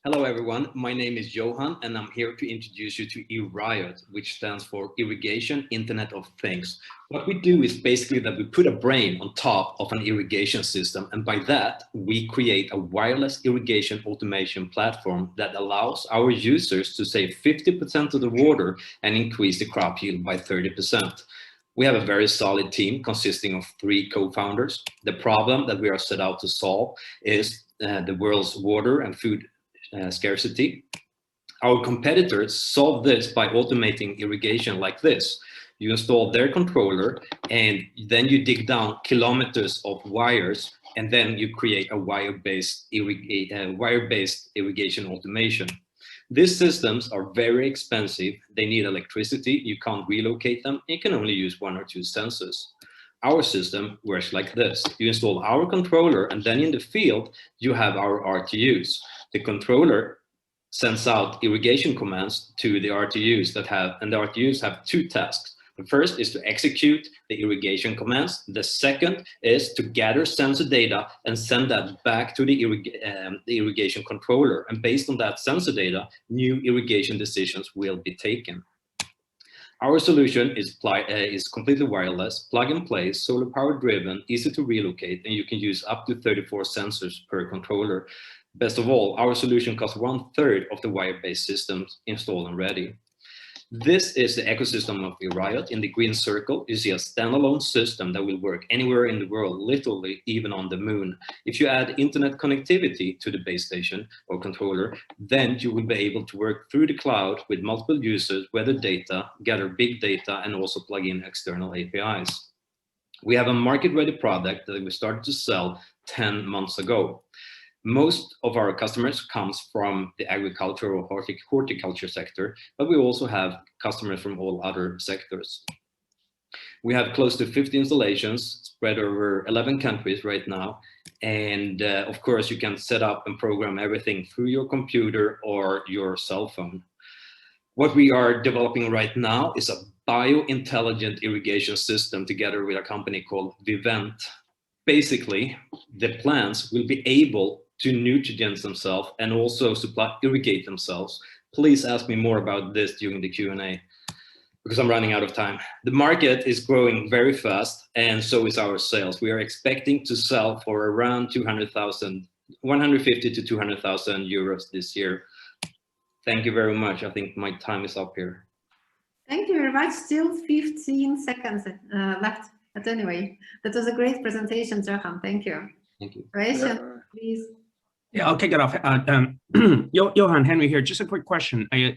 Hello everyone, my name is Johan and I'm here to introduce you to Irriot, which stands for Irrigation Internet of Things. What we do is basically that we put a brain on top of an irrigation system, and by that we create a wireless irrigation automation platform that allows our users to save 50% of the water and increase the crop yield by 30%. We have a very solid team consisting of 3 co-founders. The problem that we are set out to solve is the world's water and food scarcity. Our competitors solve this by automating irrigation like this. You install their controller and then you dig down kilometers of wires and then you create a wire-based irrigation automation. These systems are very expensive. They need electricity. You can't relocate them. You can only use 1 or 2 sensors. Our system works like this. You install our controller and then in the field, you have our RTUs. The controller sends out irrigation commands to the RTUs the RTUs have 2 tasks. The first is to execute the irrigation commands. The second is to gather sensor data and send that back to the irrigation controller. And based on that sensor data, new irrigation decisions will be taken. Our solution is completely wireless, plug and play, solar power driven, easy to relocate, and you can use up to 34 sensors per controller. Best of all, our solution costs 1/3 of the wire-based systems installed and ready. This is the ecosystem of Irriot. In the green circle, you see a standalone system that will work anywhere in the world, literally even on the moon. If you add internet connectivity to the base station or controller, then you will be able to work through the cloud with multiple users, weather data, gather big data, and also plug in external APIs. We have a market-ready product that we started to sell 10 months ago. Most of our customers comes from the agriculture or horticulture sector, but we also have customers from all other sectors. We have close to 50 installations spread over 11 countries right now. And of course, you can set up and program everything through your computer or your cell phone. What we are developing right now is a bio-intelligent irrigation system together with a company called Vivent. Basically, the plants will be able to nutrient themselves and also irrigate themselves. Please ask me more about this during the Q&A because I'm running out of time. The market is growing very fast and so is our sales. We are expecting to sell for around 150 to 200,000 euros this year. Thank you very much. I think my time is up here. Thank you very much. Still 15 seconds left. But anyway, that was a great presentation, Johan. Thank you. Thank you. Rachel, please. Yeah, I'll kick it off. Johan, Henry here. Just a quick question. I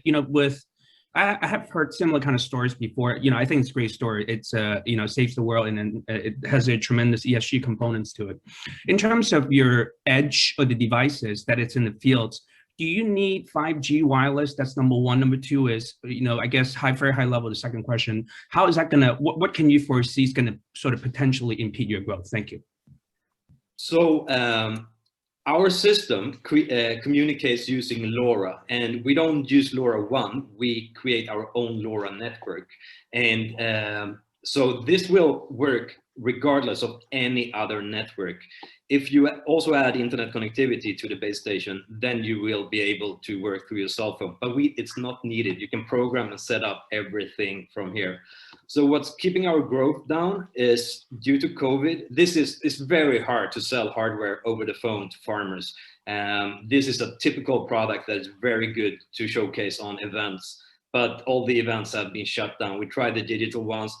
have heard similar kind of stories before. I think it's a great story. It's saves the world and it has a tremendous ESG components to it. In terms of your edge or the devices that it's in the fields, do you need 5G wireless? That's number one. Number two is, I guess very high level. The second question: how is that gonna? What can you foresee is gonna sort of potentially impede your growth? Thank you. So. Our system communicates using LoRa, and we don't use LoRa1, we create our own LoRa network. And so this will work regardless of any other network. If you also add internet connectivity to the base station, then you will be able to work through your cell phone, but it's not needed. You can program and set up everything from here. So what's keeping our growth down is due to COVID. It's very hard to sell hardware over the phone to farmers. This is a typical product that is very good to showcase on events, but all the events have been shut down. We tried the digital ones.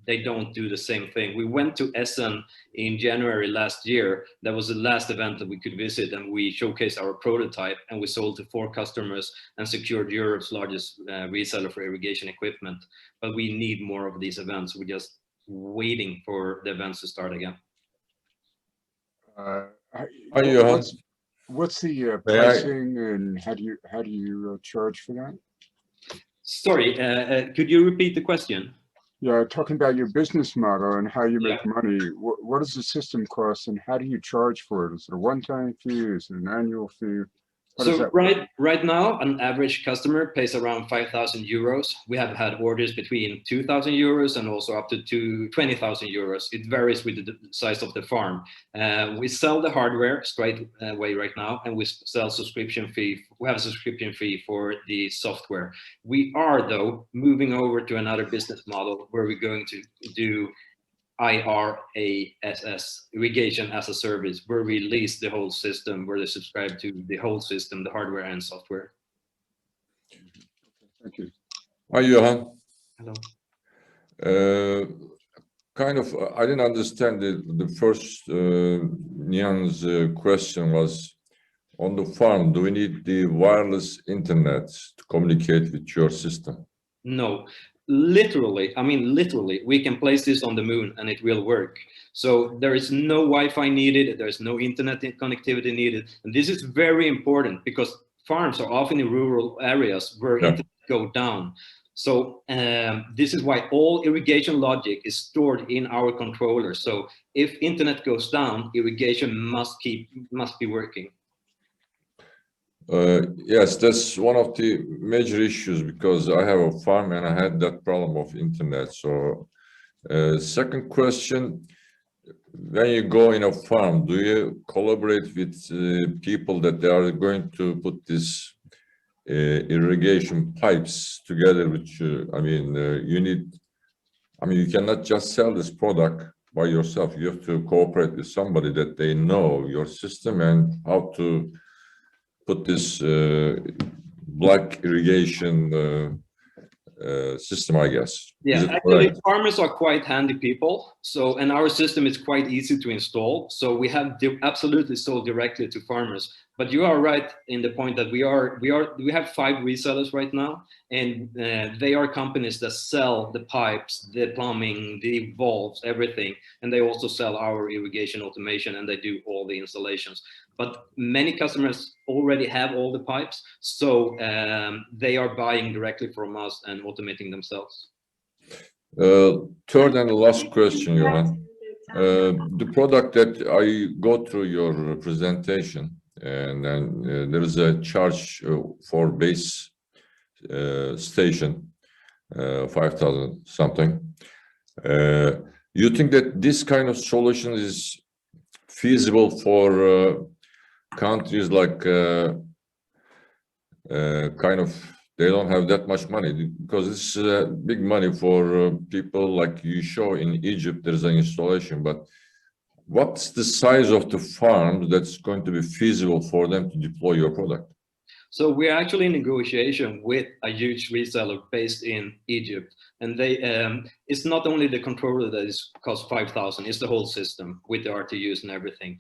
They don't do the same thing. We went to Essen in January last year. That was the last event that we could visit, and we showcased our prototype, and we sold to 4 customers and secured Europe's largest reseller for irrigation equipment. But we need more of these events. We're just waiting for the events to start again. Hi, Johan. What's the pricing and how do you charge for that? Sorry, could you repeat the question? Yeah, talking about your business model and how you make money. What does the system cost and how do you charge for it? Is it a one-time fee? Is it an annual fee? So right now, an average customer pays around 5,000 euros. We have had orders between 2,000 euros and also up to 20,000 euros. It varies with the size of the farm. We sell the hardware straight away right now, and we sell subscription fee. We have a subscription fee for the software. We are though moving over to another business model where we're going to do IRASS, irrigation as a service, where we lease the whole system, where they subscribe to the whole system, the hardware and software. Thank you. Hi, Johan. Hello. I didn't understand the first Nian's question was, on the farm, do we need the wireless internet to communicate with your system? No. Literally, I mean, literally, we can place this on the moon and it will work. So there is no Wi-Fi needed, there is no internet connectivity needed. And this is very important because farms are often in rural areas where internet go down. So this is why all irrigation logic is stored in our controller. So if internet goes down, irrigation must be working. Yes, that's one of the major issues because I have a farm and I had that problem of internet. So second question, when you go in a farm, do you collaborate with people that they are going to put this irrigation pipes together with you? I mean, you cannot just sell this product by yourself. You have to cooperate with somebody that they know your system and how to put this black irrigation system, I guess. Yeah, actually, farmers are quite handy people. So, and our system is quite easy to install. So we have absolutely sold directly to farmers. But you are right in the point that we have 5 resellers right now, and they are companies that sell the pipes, the plumbing, the valves, everything, and they also sell our irrigation automation, and they do all the installations. But many customers already have all the pipes, so they are buying directly from us and automating themselves. Third and last question, Johan. The product that I go through your presentation, and then there is a charge for base station, 5,000 something. You think that this kind of solution is feasible for countries like they don't have that much money, because it's big money for people like you show in Egypt. There's an installation, but what's the size of the farm that's going to be feasible for them to deploy your product? So we're actually in negotiation with a huge reseller based in Egypt, and they it's not only the controller that is cost 5,000, it's the whole system with the RTUs and everything.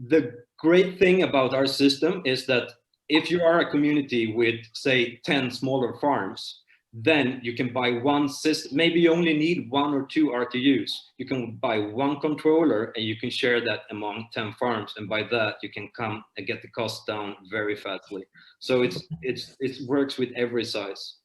The great thing about our system is that if you are a community with, say, 10 smaller farms, then you can buy one system. Maybe you only need 1 or 2 RTUs. You can buy one controller and you can share that among 10 farms. And by that, you can come and get the cost down very fastly. So it works with every size.